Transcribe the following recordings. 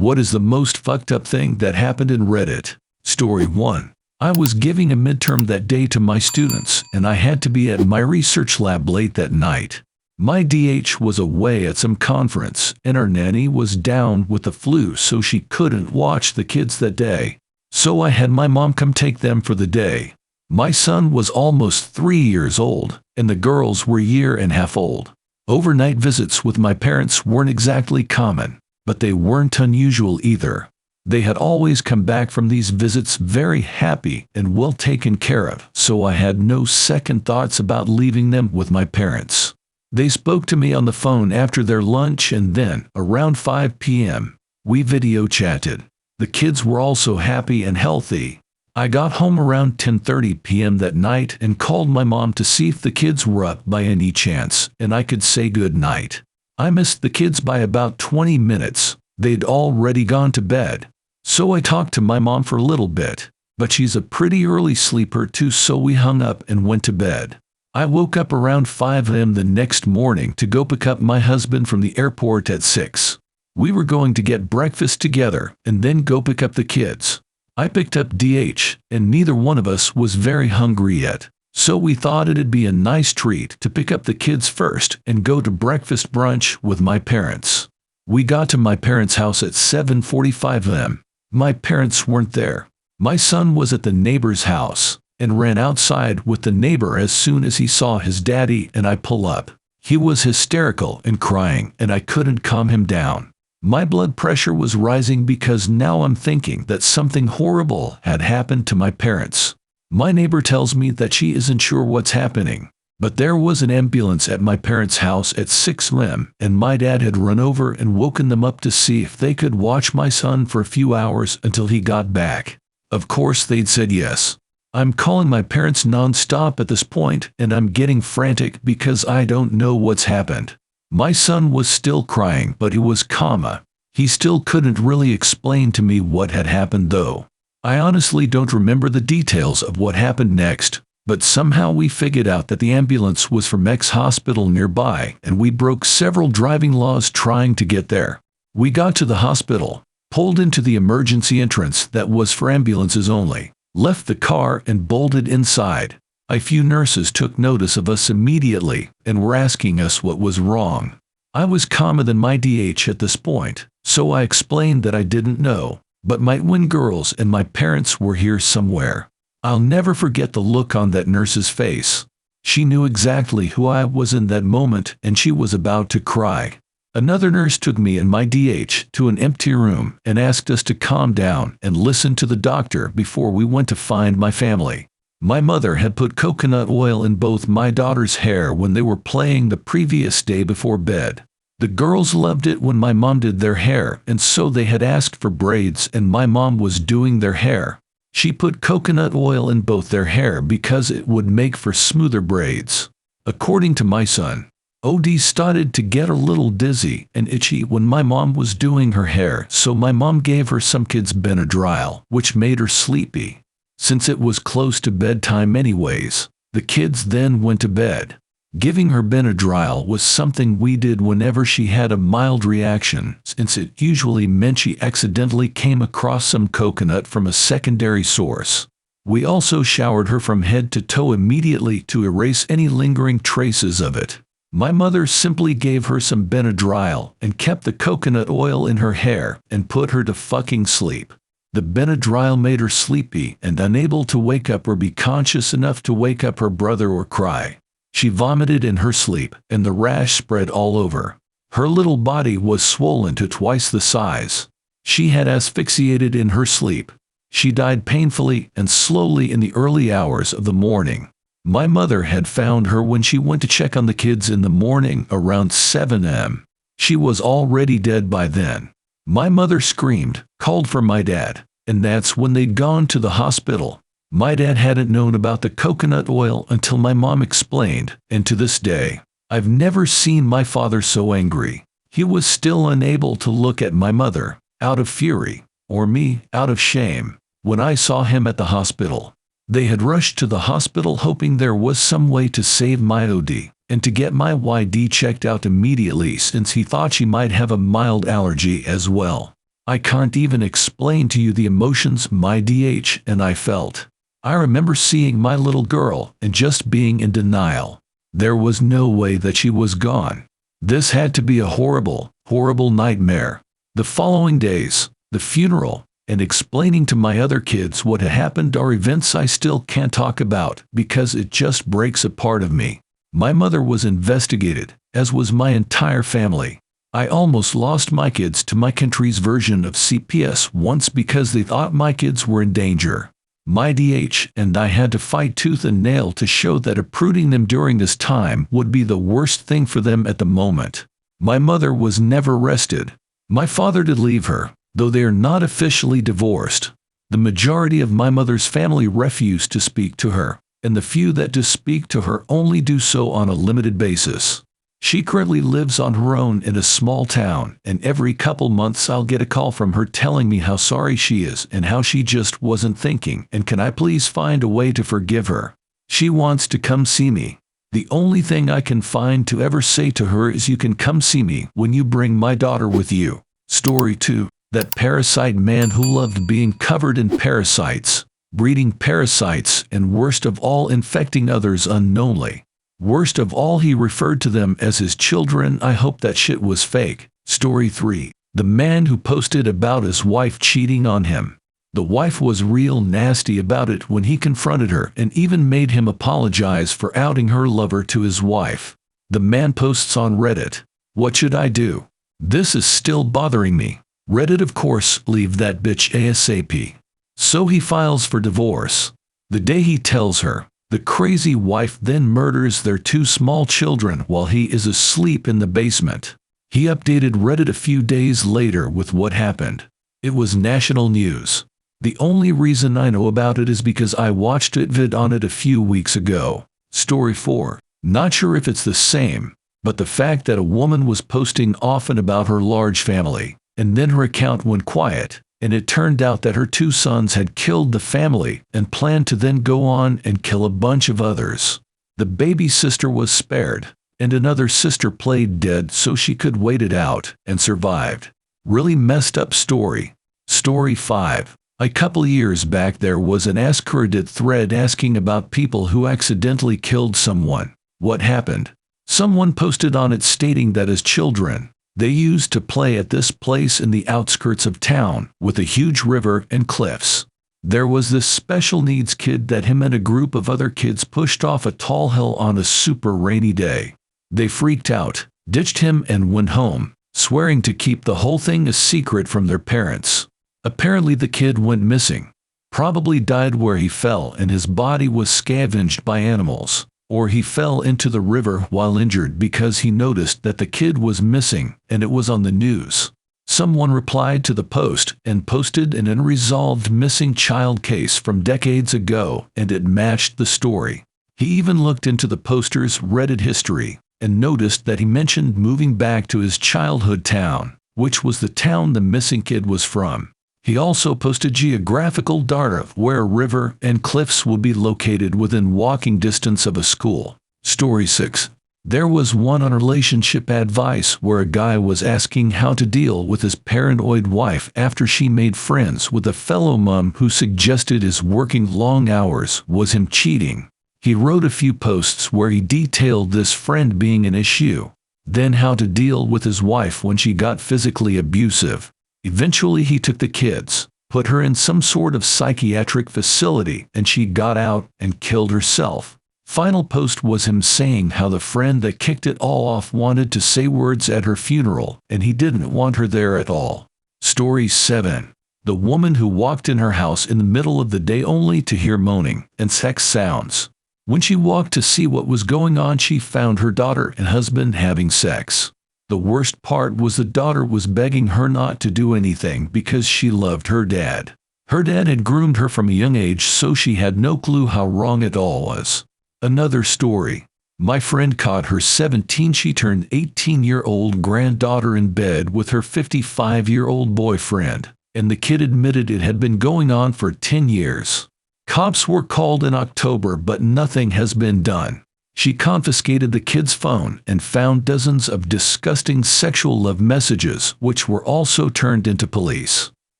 What is the most fucked up thing that happened in Reddit? Story 1. I was giving a midterm that day to my students, and I had to be at my research lab late that night. My DH was away at some conference, and our nanny was down with the flu, so she couldn't watch the kids that day. So I had my mom come take them for the day. My son was almost 3 years old, and the girls were a year and a half old. Overnight visits with my parents weren't exactly common, but they weren't unusual either. They had always come back from these visits very happy and well taken care of, so I had no second thoughts about leaving them with my parents. They spoke to me on the phone after their lunch, and then, around 5 p.m., we video chatted. The kids were also happy and healthy. I got home around 10:30 p.m. that night and called my mom to see if the kids were up by any chance and I could say good night. I missed the kids by about 20 minutes. They'd already gone to bed. So I talked to my mom for a little bit, but she's a pretty early sleeper too, so we hung up and went to bed. I woke up around 5 a.m. the next morning to go pick up my husband from the airport at 6. We were going to get breakfast together and then go pick up the kids. I picked up DH, and neither one of us was very hungry yet, so we thought it'd be a nice treat to pick up the kids first and go to breakfast brunch with my parents. We got to my parents' house at 7:45 a.m. My parents weren't there. My son was at the neighbor's house and ran outside with the neighbor as soon as he saw his daddy and I pull up. He was hysterical and crying, and I couldn't calm him down. My blood pressure was rising because now I'm thinking that something horrible had happened to my parents. My neighbor tells me that she isn't sure what's happening, but there was an ambulance at my parents' house at 6 a.m. and my dad had run over and woken them up to see if they could watch my son for a few hours until he got back. Of course they'd said yes. I'm calling my parents non-stop at this point, and I'm getting frantic because I don't know what's happened. My son was still crying, but he was calm. He still couldn't really explain to me what had happened though. I honestly don't remember the details of what happened next, but somehow we figured out that the ambulance was from X hospital nearby, and we broke several driving laws trying to get there. We got to the hospital, pulled into the emergency entrance that was for ambulances only, left the car and bolted inside. A few nurses took notice of us immediately and were asking us what was wrong. I was calmer than my DH at this point, so I explained that I didn't know, but might when girls and my parents were here somewhere. I'll never forget the look on that nurse's face. She knew exactly who I was in that moment, and she was about to cry. Another nurse took me and my DH to an empty room and asked us to calm down and listen to the doctor before we went to find my family. My mother had put coconut oil in both my daughter's hair when they were playing the previous day before bed. The girls loved it when my mom did their hair, and so they had asked for braids, and my mom was doing their hair. She put coconut oil in both their hair because it would make for smoother braids. According to my son, OD started to get a little dizzy and itchy when my mom was doing her hair, so my mom gave her some kids Benadryl, which made her sleepy. Since it was close to bedtime anyways, the kids then went to bed. Giving her Benadryl was something we did whenever she had a mild reaction, since it usually meant she accidentally came across some coconut from a secondary source. We also showered her from head to toe immediately to erase any lingering traces of it. My mother simply gave her some Benadryl and kept the coconut oil in her hair and put her to fucking sleep. The Benadryl made her sleepy and unable to wake up or be conscious enough to wake up her brother or cry. She vomited in her sleep, and the rash spread all over. Her little body was swollen to twice the size. She had asphyxiated in her sleep. She died painfully and slowly in the early hours of the morning. My mother had found her when she went to check on the kids in the morning around 7 a.m. She was already dead by then. My mother screamed, called for my dad, and that's when they'd gone to the hospital. My dad hadn't known about the coconut oil until my mom explained, and to this day, I've never seen my father so angry. He was still unable to look at my mother, out of fury, or me, out of shame, when I saw him at the hospital. They had rushed to the hospital hoping there was some way to save my OD, and to get my YD checked out immediately since he thought she might have a mild allergy as well. I can't even explain to you the emotions my DH and I felt. I remember seeing my little girl and just being in denial. There was no way that she was gone. This had to be a horrible, horrible nightmare. The following days, the funeral, and explaining to my other kids what had happened are events I still can't talk about because it just breaks a part of me. My mother was investigated, as was my entire family. I almost lost my kids to my country's version of CPS once because they thought my kids were in danger. My DH and I had to fight tooth and nail to show that uprooting them during this time would be the worst thing for them at the moment. My mother was never arrested. My father did leave her, though they are not officially divorced. The majority of my mother's family refused to speak to her, and the few that do speak to her only do so on a limited basis. She currently lives on her own in a small town, and every couple months I'll get a call from her telling me how sorry she is and how she just wasn't thinking, and can I please find a way to forgive her. She wants to come see me. The only thing I can find to ever say to her is you can come see me when you bring my daughter with you. Story 2. That parasite man who loved being covered in parasites, breeding parasites, and worst of all infecting others unknowingly. Worst of all, he referred to them as his children. I hope that shit was fake. Story 3. The man who posted about his wife cheating on him. The wife was real nasty about it when he confronted her and even made him apologize for outing her lover to his wife. The man posts on Reddit, "What should I do? This is still bothering me." Reddit, of course, leave that bitch ASAP. So he files for divorce. The day he tells her, the crazy wife then murders their 2 small children while he is asleep in the basement. He updated Reddit a few days later with what happened. It was national news. The only reason I know about it is because I watched a vid on it a few weeks ago. Story 4. Not sure if it's the same, but the fact that a woman was posting often about her large family, and then her account went quiet, and it turned out that her 2 sons had killed the family and planned to then go on and kill a bunch of others. The baby sister was spared, and another sister played dead so she could wait it out and survived. Really messed up story. Story 5. A couple years back there was an Ask Reddit thread asking about people who accidentally killed someone. What happened? Someone posted on it stating that as children, they used to play at this place in the outskirts of town with a huge river and cliffs. There was this special needs kid that him and a group of other kids pushed off a tall hill on a super rainy day. They freaked out, ditched him and went home, swearing to keep the whole thing a secret from their parents. Apparently the kid went missing. Probably died where he fell and his body was scavenged by animals. Or he fell into the river while injured because he noticed that the kid was missing and it was on the news. Someone replied to the post and posted an unresolved missing child case from decades ago, and it matched the story. He even looked into the poster's Reddit history and noticed that he mentioned moving back to his childhood town, which was the town the missing kid was from. He also posted geographical data of where a river and cliffs would be located within walking distance of a school. Story 6. There was one on relationship advice where a guy was asking how to deal with his paranoid wife after she made friends with a fellow mom who suggested his working long hours was him cheating. He wrote a few posts where he detailed this friend being an issue, then how to deal with his wife when she got physically abusive. Eventually he took the kids, put her in some sort of psychiatric facility, and she got out and killed herself. Final post was him saying how the friend that kicked it all off wanted to say words at her funeral, and he didn't want her there at all. Story 7. The woman who walked in her house in the middle of the day only to hear moaning and sex sounds. When she walked to see what was going on, she found her daughter and husband having sex. The worst part was the daughter was begging her not to do anything because she loved her dad. Her dad had groomed her from a young age, so she had no clue how wrong it all was. Another story. My friend caught her she turned 18-year-old granddaughter in bed with her 55-year-old boyfriend, and the kid admitted it had been going on for 10 years. Cops were called in October, but nothing has been done. She confiscated the kid's phone and found dozens of disgusting sexual love messages, which were also turned into police.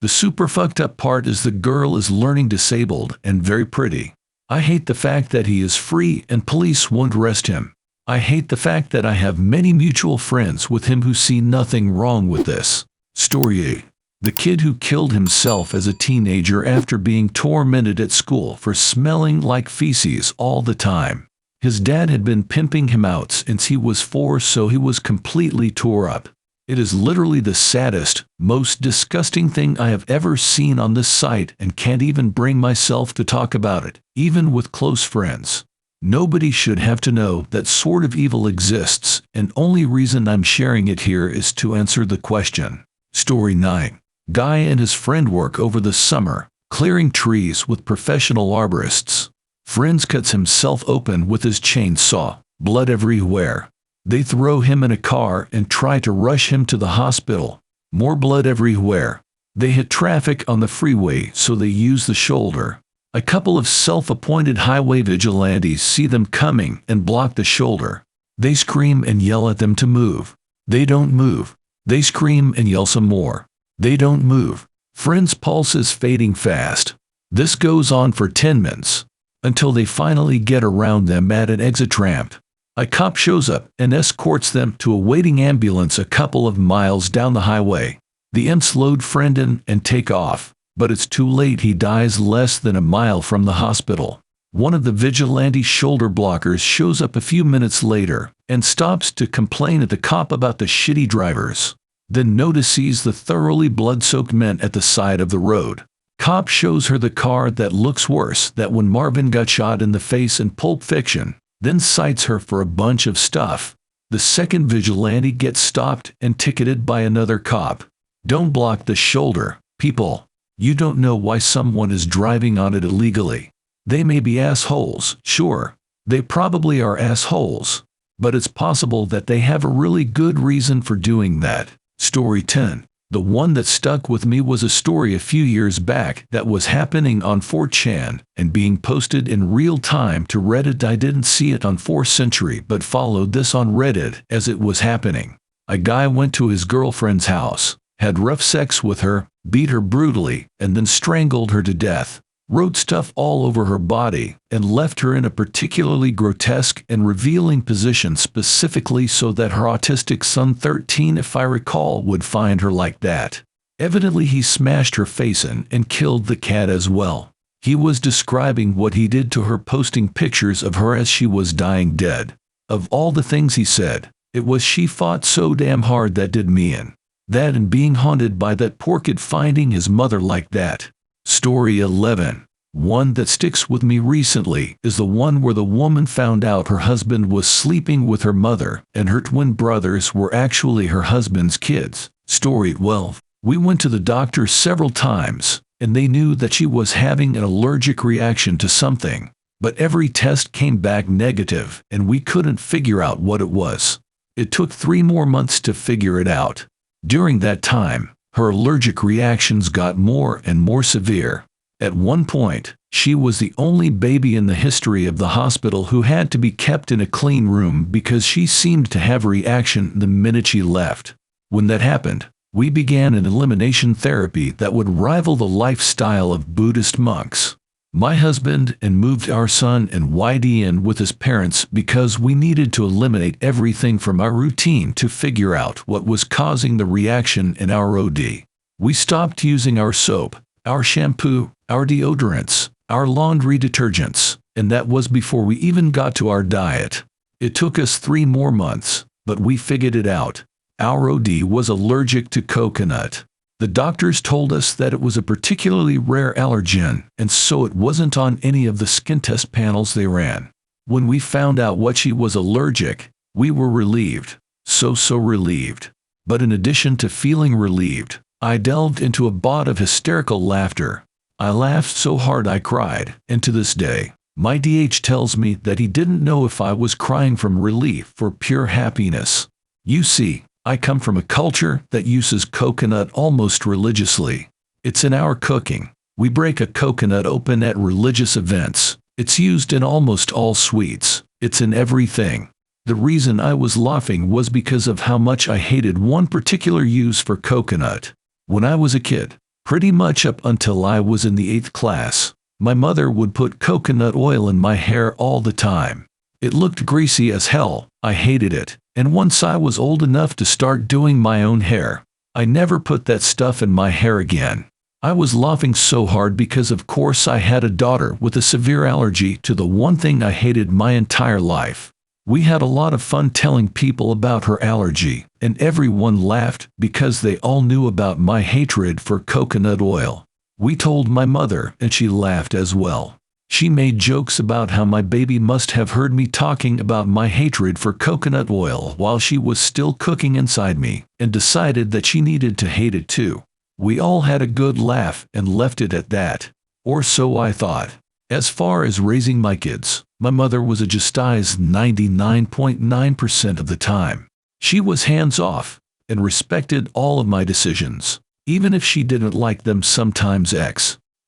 The super fucked up part is the girl is learning disabled and very pretty. I hate the fact that he is free and police won't arrest him. I hate the fact that I have many mutual friends with him who see nothing wrong with this. Story 8. The kid who killed himself as a teenager after being tormented at school for smelling like feces all the time. His dad had been pimping him out since he was 4, so he was completely tore up. It is literally the saddest, most disgusting thing I have ever seen on this site and can't even bring myself to talk about it, even with close friends. Nobody should have to know that sort of evil exists, and only reason I'm sharing it here is to answer the question. Story 9. Guy and his friend work over the summer, clearing trees with professional arborists. Friends cuts himself open with his chainsaw, blood everywhere. They throw him in a car and try to rush him to the hospital. More blood everywhere. They hit traffic on the freeway, so they use the shoulder. A couple of self-appointed highway vigilantes see them coming and block the shoulder. They scream and yell at them to move. They don't move. They scream and yell some more. They don't move. Friend's pulse is fading fast. This goes on for 10 minutes. Until they finally get around them at an exit ramp. A cop shows up and escorts them to a waiting ambulance a couple of miles down the highway. The EMS load friend in and take off, but it's too late. He dies less than a mile from the hospital. One of the vigilante shoulder blockers shows up a few minutes later and stops to complain at the cop about the shitty drivers. Then notices the thoroughly blood-soaked men at the side of the road. Cop shows her the car that looks worse than when Marvin got shot in the face in Pulp Fiction, then cites her for a bunch of stuff. The second vigilante gets stopped and ticketed by another cop. Don't block the shoulder, people. You don't know why someone is driving on it illegally. They may be assholes, sure. They probably are assholes. But it's possible that they have a really good reason for doing that. Story 10. The one that stuck with me was a story a few years back that was happening on 4chan and being posted in real time to Reddit. I didn't see it on 4century but followed this on Reddit as it was happening. A guy went to his girlfriend's house, had rough sex with her, beat her brutally, and then strangled her to death. Wrote stuff all over her body, and left her in a particularly grotesque and revealing position specifically so that her autistic son 13, if I recall, would find her like that. Evidently he smashed her face in and killed the cat as well. He was describing what he did to her, posting pictures of her as she was dying dead. Of all the things he said, it was she fought so damn hard that did me in. That and being haunted by that poor kid finding his mother like that. Story 11. One that sticks with me recently is the one where the woman found out her husband was sleeping with her mother and her twin brothers were actually her husband's kids. Story 12. We went to the doctor several times and they knew that she was having an allergic reaction to something, but every test came back negative and we couldn't figure out what it was. It took 3 more months to figure it out. During that time, her allergic reactions got more and more severe. At one point, she was the only baby in the history of the hospital who had to be kept in a clean room because she seemed to have a reaction the minute she left. When that happened, we began an elimination therapy that would rival the lifestyle of Buddhist monks. My husband and moved our son and YD in with his parents because we needed to eliminate everything from our routine to figure out what was causing the reaction in our OD. We stopped using our soap, our shampoo, our deodorants, our laundry detergents, and that was before we even got to our diet. It took us 3 more months, but we figured it out. Our OD was allergic to coconut. The doctors told us that it was a particularly rare allergen, and so it wasn't on any of the skin test panels they ran. When we found out what she was allergic, we were relieved. So relieved. But in addition to feeling relieved, I delved into a bout of hysterical laughter. I laughed so hard I cried, and to this day, my DH tells me that he didn't know if I was crying from relief or pure happiness. You see, I come from a culture that uses coconut almost religiously. It's in our cooking. We break a coconut open at religious events. It's used in almost all sweets. It's in everything. The reason I was laughing was because of how much I hated one particular use for coconut. When I was a kid, pretty much up until I was in the 8th class, my mother would put coconut oil in my hair all the time. It looked greasy as hell, I hated it, and once I was old enough to start doing my own hair, I never put that stuff in my hair again. I was laughing so hard because of course I had a daughter with a severe allergy to the one thing I hated my entire life. We had a lot of fun telling people about her allergy, and everyone laughed because they all knew about my hatred for coconut oil. We told my mother and she laughed as well. She made jokes about how my baby must have heard me talking about my hatred for coconut oil while she was still cooking inside me, and decided that she needed to hate it too. We all had a good laugh and left it at that. Or so I thought. As far as raising my kids, my mother was a chastised 99.9% of the time. She was hands-off and respected all of my decisions, even if she didn't like them sometimes.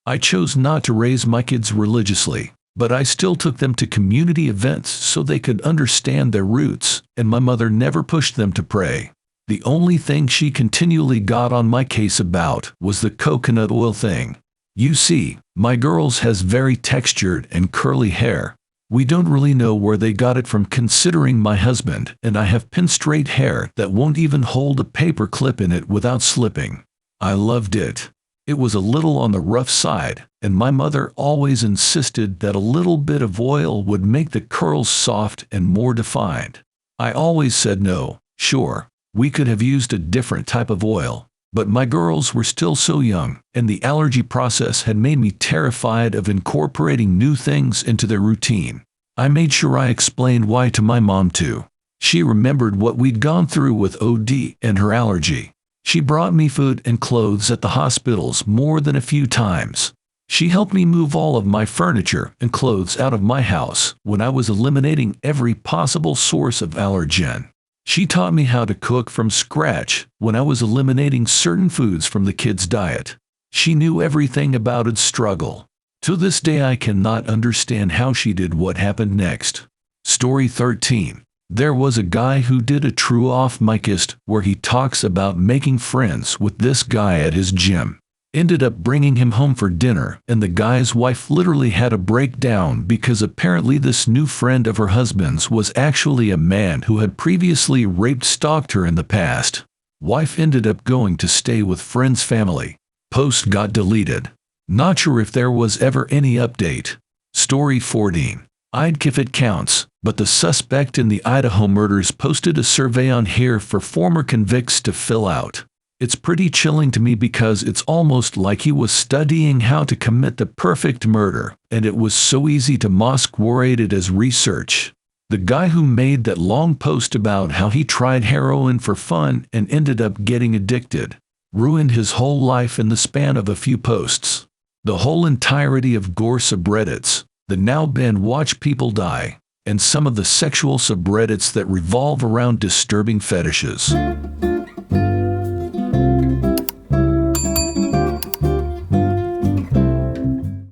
I chose not to raise my kids religiously, but I still took them to community events so they could understand their roots, and my mother never pushed them to pray. The only thing she continually got on my case about was the coconut oil thing. You see, my girls has very textured and curly hair. We don't really know where they got it from considering my husband and I have pin straight hair that won't even hold a paper clip in it without slipping. I loved it. It was a little on the rough side, and my mother always insisted that a little bit of oil would make the curls soft and more defined. I always said no, sure, we could have used a different type of oil. But my girls were still so young, and the allergy process had made me terrified of incorporating new things into their routine. I made sure I explained why to my mom too. She remembered what we'd gone through with OD and her allergy. She brought me food and clothes at the hospitals more than a few times. She helped me move all of my furniture and clothes out of my house when I was eliminating every possible source of allergen. She taught me how to cook from scratch when I was eliminating certain foods from the kids' diet. She knew everything about its struggle. To this day I cannot understand how she did what happened next. Story 13. There was a guy who did a true off-micist where he talks about making friends with this guy at his gym. Ended up bringing him home for dinner, and the guy's wife literally had a breakdown because apparently this new friend of her husband's was actually a man who had previously stalked her in the past. Wife ended up going to stay with friend's family. Post got deleted. Not sure if there was ever any update. Story 14. I'd give it counts, but the suspect in the Idaho murders posted a survey on here for former convicts to fill out. It's pretty chilling to me because it's almost like he was studying how to commit the perfect murder, and it was so easy to masquerade it as research. The guy who made that long post about how he tried heroin for fun and ended up getting addicted ruined his whole life in the span of a few posts. The whole entirety of gore subreddits, the now banned Watch People Die, and some of the sexual subreddits that revolve around disturbing fetishes.